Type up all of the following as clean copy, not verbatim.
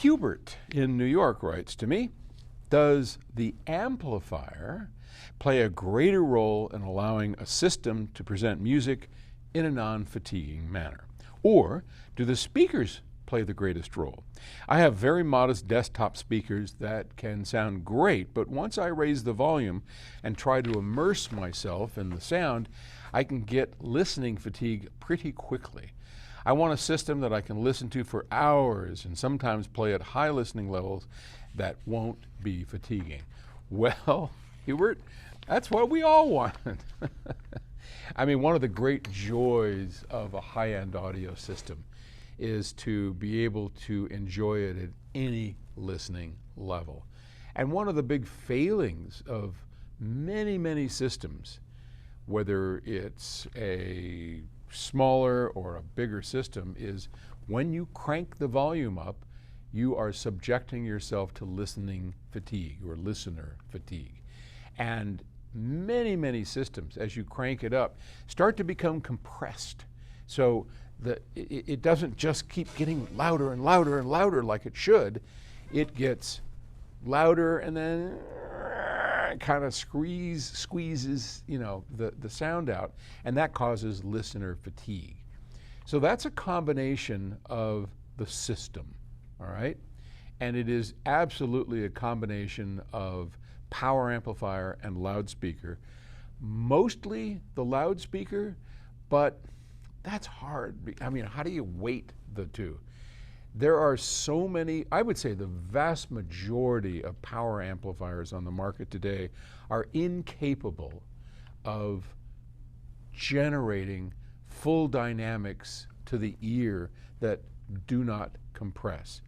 Hubert in New York writes to me, does the amplifier play a greater role in allowing a system to present music in a non-fatiguing manner? Or do the speakers play the greatest role? I have very modest desktop speakers that can sound great, but once I raise the volume and try to immerse myself in the sound, I can get listening fatigue pretty quickly. I want a system that I can listen to for hours and sometimes play at high listening levels that won't be fatiguing. Well, Hubert, that's what we all want. I mean, one of the great joys of a high-end audio system is to be able to enjoy it at any listening level. And one of the big failings of many, many systems, whether it's a smaller or a bigger system, is when you crank the volume up, you are subjecting yourself to listening fatigue or listener fatigue. And many, many systems, as you crank it up, start to become compressed. So it doesn't just keep getting louder and louder and louder like it should. It gets louder and then kind of squeezes the sound out, and that causes listener fatigue. So that's a combination of the system, all right? And it is absolutely a combination of power amplifier and loudspeaker. Mostly the loudspeaker, but that's hard. I mean, how do you weight the two? There are so many, I would say the vast majority of power amplifiers on the market today are incapable of generating full dynamics to the ear that do not compress.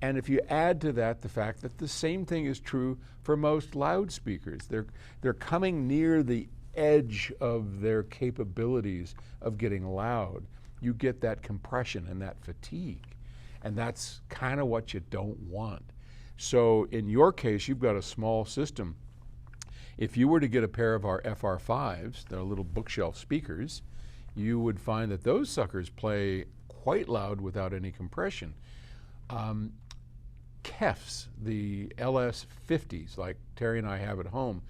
And if you add to that the fact that the same thing is true for most loudspeakers, they're coming near the edge of their capabilities of getting loud, you get that compression and that fatigue. And that's kind of what you don't want. So in your case, you've got a small system. If you were to get a pair of our FR5s, they're little bookshelf speakers, you would find that those suckers play quite loud without any compression. Kefs, the LS50s, like Terry and I have at home,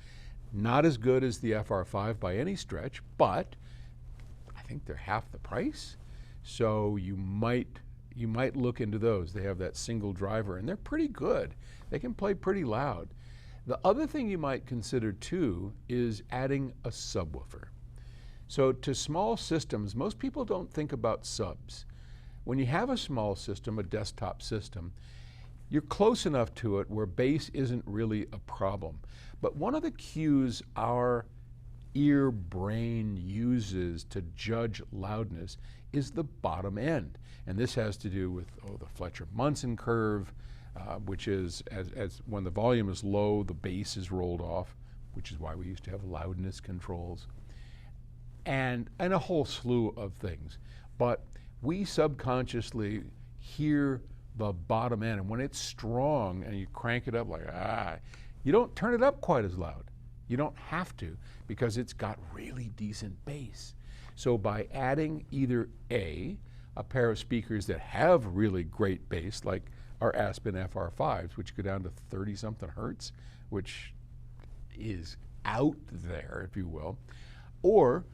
not as good as the FR5 by any stretch, but I think they're half the price. So you might look into those. They have that single driver and they're pretty good. They can play pretty loud. The other thing you might consider too is adding a subwoofer. So to small systems, most people don't think about subs. When you have a small system, a desktop system, you're close enough to it where bass isn't really a problem. But one of the cues our ear brain uses to judge loudness is the bottom end. And this has to do with the Fletcher-Munson curve, which is as when the volume is low, the bass is rolled off, which is why we used to have loudness controls, and a whole slew of things. But we subconsciously hear the bottom end, and when it's strong and you crank it up like, you don't turn it up quite as loud. You don't have to, because it's got really decent bass. So by adding either a pair of speakers that have really great bass, like our Aspen FR5s, which go down to 30-something hertz, which is out there, if you will, or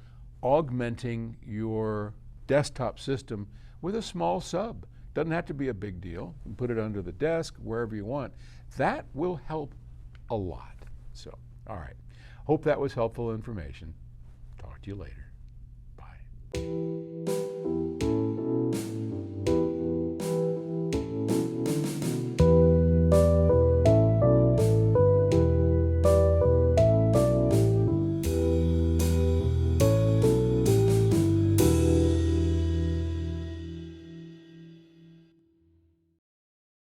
augmenting your desktop system with a small sub. Doesn't have to be a big deal. You can put it under the desk, wherever you want. That will help a lot. So, all right. Hope that was helpful information. Talk to you later. Bye.